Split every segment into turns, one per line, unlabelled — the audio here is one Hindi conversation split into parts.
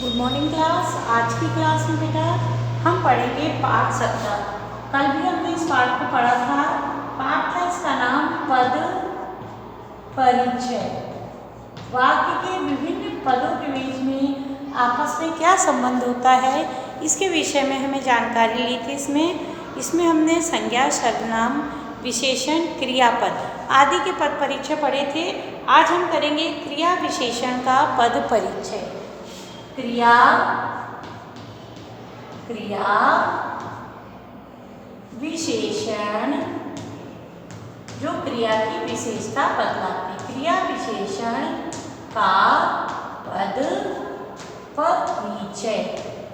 Good morning class. आज की क्लास में बेटा हम पढ़ेंगे पाठ 17। कल भी हमने इस पाठ को पढ़ा था। पाठ था इसका नाम पद परिचय। वाक्य के विभिन्न पदों के बीच में आपस में क्या संबंध होता है, इसके विषय में हमें जानकारी ली थी। इसमें हमने संज्ञा, सर्वनाम, विशेषण, क्रियापद आदि के पद परिचय पढ़े थे। आज हम करेंगे क्रिया विशेषण का पद परिचय। क्रिया विशेषण जो क्रिया की विशेषता बतलाती। क्रिया विशेषण का पद परिचय।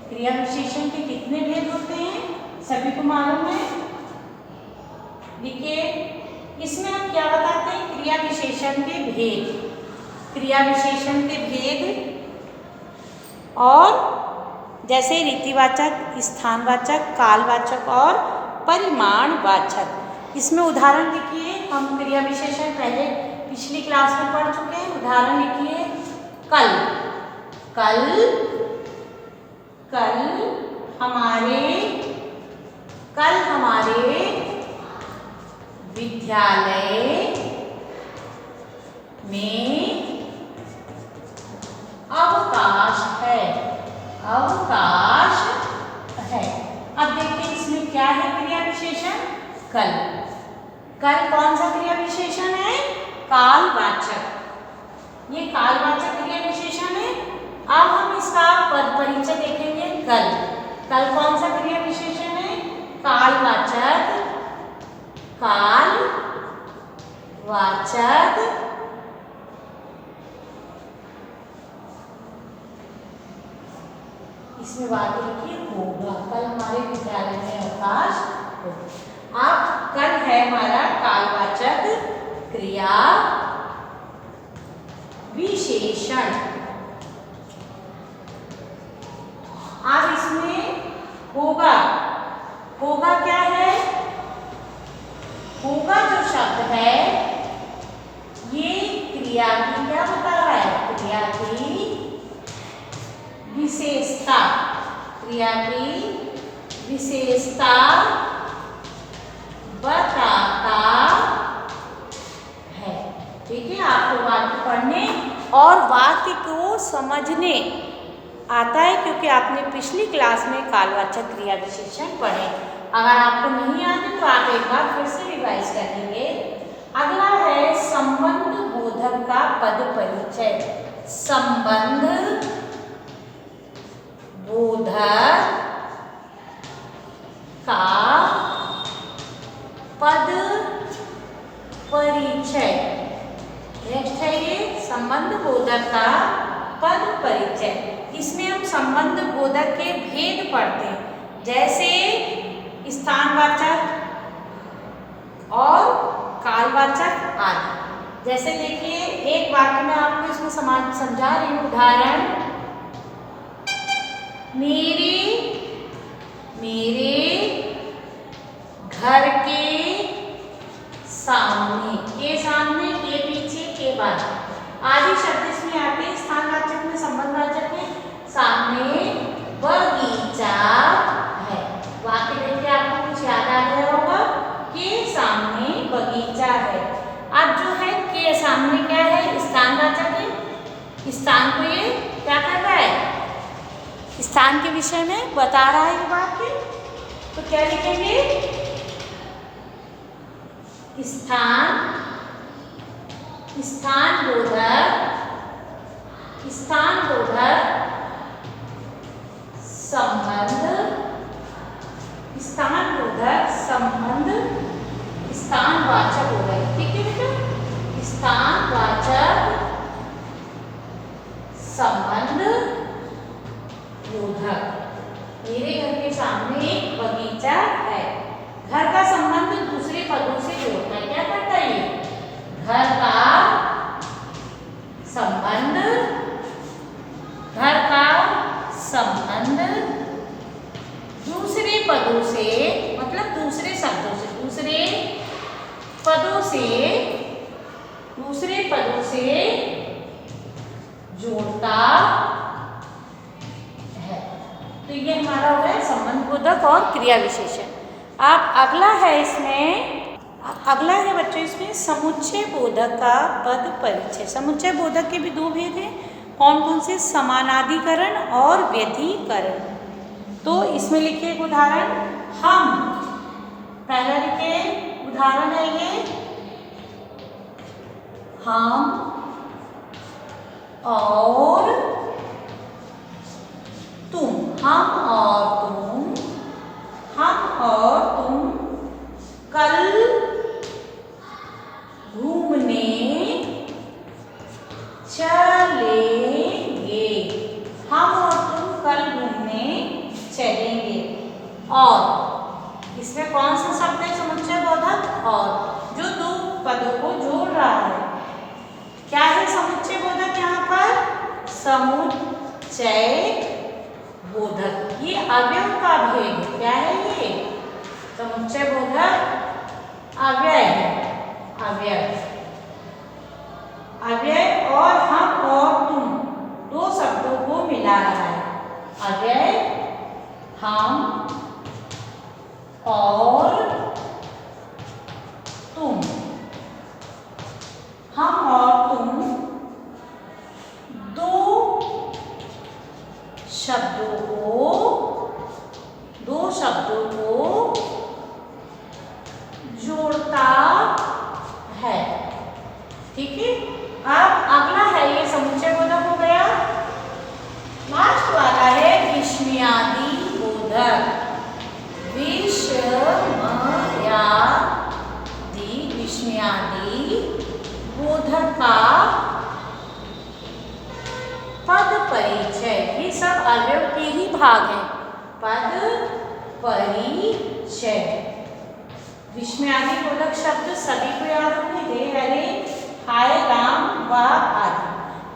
क्रिया विशेषण के कितने भेद होते हैं सभी को मालूम है। देखिए इसमें हम क्या बताते हैं, क्रिया विशेषण के भेद। क्रिया विशेषण के भेद और जैसे रीतिवाचक, स्थानवाचक, कालवाचक और परिमाणवाचक। इसमें उदाहरण लिखिए। हम क्रिया विशेषण पहले पिछली क्लास में पढ़ चुके हैं। उदाहरण लिखिए। कल हमारे विद्यालय में अवकाश है। अब देखते हैं इसमें क्या है क्रिया विशेषण। कल कौन सा क्रिया विशेषण है? कालवाचक। ये कालवाचक क्रिया विशेषण है। अब हम इसका पद परिचय देखेंगे। कल कौन सा क्रिया विशेषण है? कालवाचक। इसमें वाक्य लिखिए होगा। कल हमारे विद्यालय में अवकाश होगा। अब कल है हमारा कालवाचक क्रिया विशेषण। अब इसमें होगा क्या है? होगा जो शब्द है ये क्रिया की क्या बता रहा है? क्रिया की विशेषता। बताता है। ठीक है, आपको वाक्य पढ़ने और वाक्य को समझने आता है, क्योंकि आपने पिछली क्लास में कालवाचक क्रिया विशेषण पढ़े। अगर आपको नहीं आते तो आप एक बार फिर से रिवाइज कर लेंगे। अगला है संबंध बोधक का पद परिचय। संबंध बोधक का पद परिचय। नेक्स्ट है ये संबंध बोधक का पद परिचय। इसमें हम संबंध बोधक के भेद पढ़ते हैं, जैसे स्थानवाचक और कालवाचक आदि। जैसे देखिए एक वाक्य में आपको इसमें समझा रही हूँ। उदाहरण, मेरे घर के सामने, के पीछे, के बाद आदि शब्द इसमें आते हैं। स्थानवाचक में, संबंधवाचक में सामने बगीचा है। वाक्य देखिए आपको कुछ याद आ गया होगा। के सामने बगीचा है। अब जो है के सामने क्या है? स्थानवाचक है। स्थान को ये क्या कर रहा है? स्थान के विषय में बता रहा है ये वाक्य। तो क्या लिखेंगे? स्थान बोधक संबंध स्थानवाचक हो गए। ठीक है बेटा, स्थानवाचक संबंध बोधक। मेरे घर के सामने एक बगीचा है। घर का संबंध दूसरे पदों से जोड़ता है। क्या करता है ये? घर का संबंध दूसरे पदों से, मतलब दूसरे शब्दों से, दूसरे पदों से जोड़ता तो ये हमारा हो गया संबंध बोधक और क्रिया विशेषण। अब अगला है बच्चों इसमें समुच्चय बोधक का पद परिचय। समुच्चय बोधक के भी दो भेद हैं, कौन कौन से? समानाधिकरण और व्यतिकरण। तो इसमें लिखिए एक उदाहरण, हम, पहला लिखिए उदाहरण है ये, हम और तुम, हम और तुम कल घूमने चलेंगे। हम और तुम कल घूमने चलेंगे। और इसमें कौन सा शब्द है समुच्चय बोधक? और, जो दो पदों को जोड़ रहा है। क्या है समुच्चय बोधक? यहाँ पर समुच्चय बोधक, ये अवयव का भेद है। क्या है ये? समुच्चय बोधक अव्यय है, अव्यय और हम और तुम दो शब्दों को मिला रहा है। अव्यय हम और तुम, हम और तुम दो शब्दों को जोड़ता है। ठीक है। अब अगला है ये समुच्चय बोधक हो गया। लास्ट वाला है विस्मयादि बोधक। विस्मयादि बोधक का पद परिचय। ये सब अवयव के ही भाग हैं। पद परिचय। विस्मयादि बोधक शब्द सभी को याद रखने दे, हरे, हाय, राम, वाह आदि।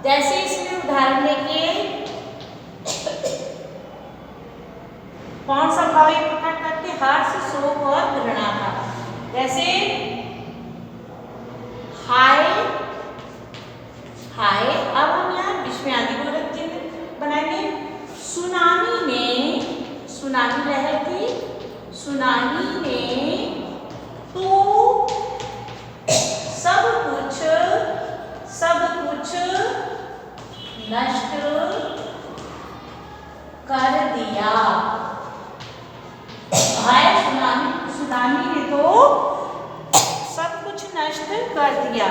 जैसे इसमें उदाहरण देखिए, कौन सा भाव प्रकट करते? हर्ष, शोक और घृणा का। जैसे हाय, अब हम यहाँ विस्मयादि बोधक चिन्ह बनाएंगे। सुनामी लहर थी, सुनामी ने तो सब कुछ नष्ट कर दिया। हाय, सुनामी ने तो सब कुछ नष्ट कर दिया।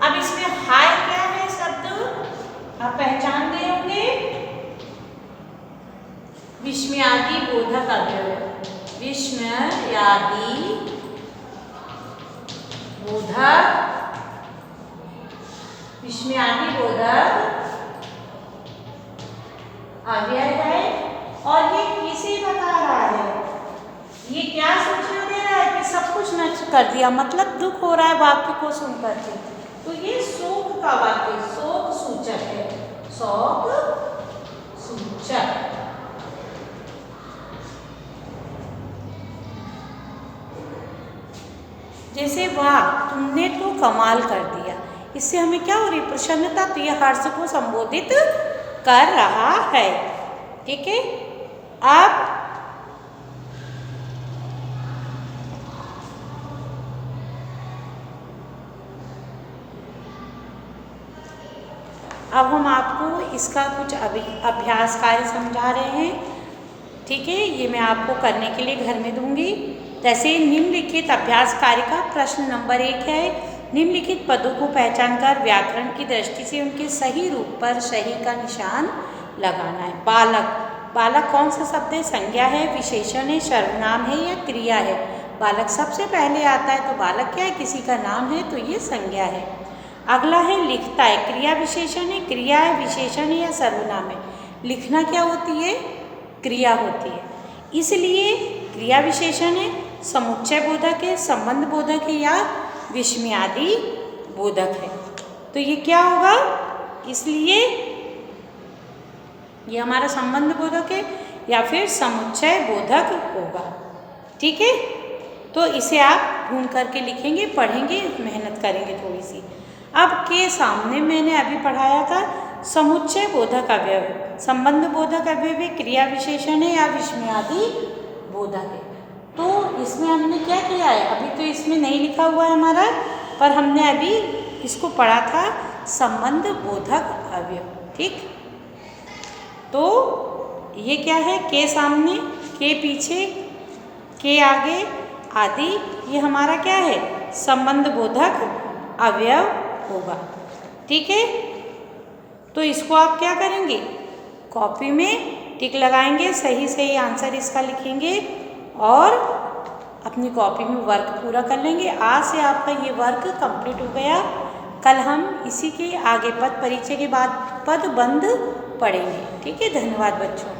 अब इसमें हाय क्या है शब्द? आप पहचान गए होंगे, विस्मयादि बोधक अवयव। विस्मयादि बोधक अव्यय है। और ये किसे बता रहा है? ये क्या सूचना दे रहा है कि सब कुछ नष्ट कर दिया, मतलब दुख हो रहा है वाक्य को सुनकर के। तो ये शोक का वाक्य, शोक सूचक है, शोक सूचक। जैसे वाह, तुमने तो कमाल कर दिया, इससे हमें क्या हो रही? प्रसन्नता। तो यह हर्ष को संबोधित कर रहा है। ठीक है। अब हम आपको इसका कुछ अभ्यास कार्य समझा रहे हैं। ठीक है, ये मैं आपको करने के लिए घर में दूंगी। जैसे निम्नलिखित अभ्यास कार्य का प्रश्न नंबर 1 है, निम्नलिखित पदों को पहचान कर व्याकरण की दृष्टि से उनके सही रूप पर सही का निशान लगाना है। बालक कौन सा शब्द है? संज्ञा है, विशेषण है, सर्वनाम है या क्रिया है? बालक सबसे पहले आता है, तो बालक क्या है? किसी का नाम है, तो ये संज्ञा है। अगला है लिखता है, क्रिया विशेषण है, क्रिया है, विशेषण है या सर्वनाम है? लिखना क्या होती है? क्रिया होती है, इसलिए क्रिया विशेषण है, समुच्चय बोधक है, संबंध बोधक है या विस्मयादि बोधक है। तो ये क्या होगा? इसलिए ये हमारा संबंध बोधक है या फिर समुच्चय बोधक होगा। ठीक है, तो इसे आप ढूंढ करके लिखेंगे, पढ़ेंगे, मेहनत करेंगे थोड़ी सी। अब के सामने मैंने अभी पढ़ाया था समुच्चय बोधक अवयव है। संबंध बोधक अवयव क्रिया विशेषण है या विस्मयादि बोधक है। तो इसमें हमने क्या किया है, अभी तो इसमें नहीं लिखा हुआ है हमारा, पर हमने अभी इसको पढ़ा था संबंध बोधक अवयव। ठीक, तो ये क्या है, के सामने, के पीछे, के आगे आदि, ये हमारा क्या है, संबंध बोधक अवयव होगा। ठीक है, तो इसको आप क्या करेंगे, कॉपी में टिक लगाएंगे, सही सही आंसर इसका लिखेंगे और अपनी कॉपी में वर्क पूरा कर लेंगे। आज से आपका ये वर्क कंप्लीट हो गया। कल हम इसी के आगे पद परिचय के बाद पद बंध पढ़ेंगे। ठीक है, धन्यवाद बच्चों।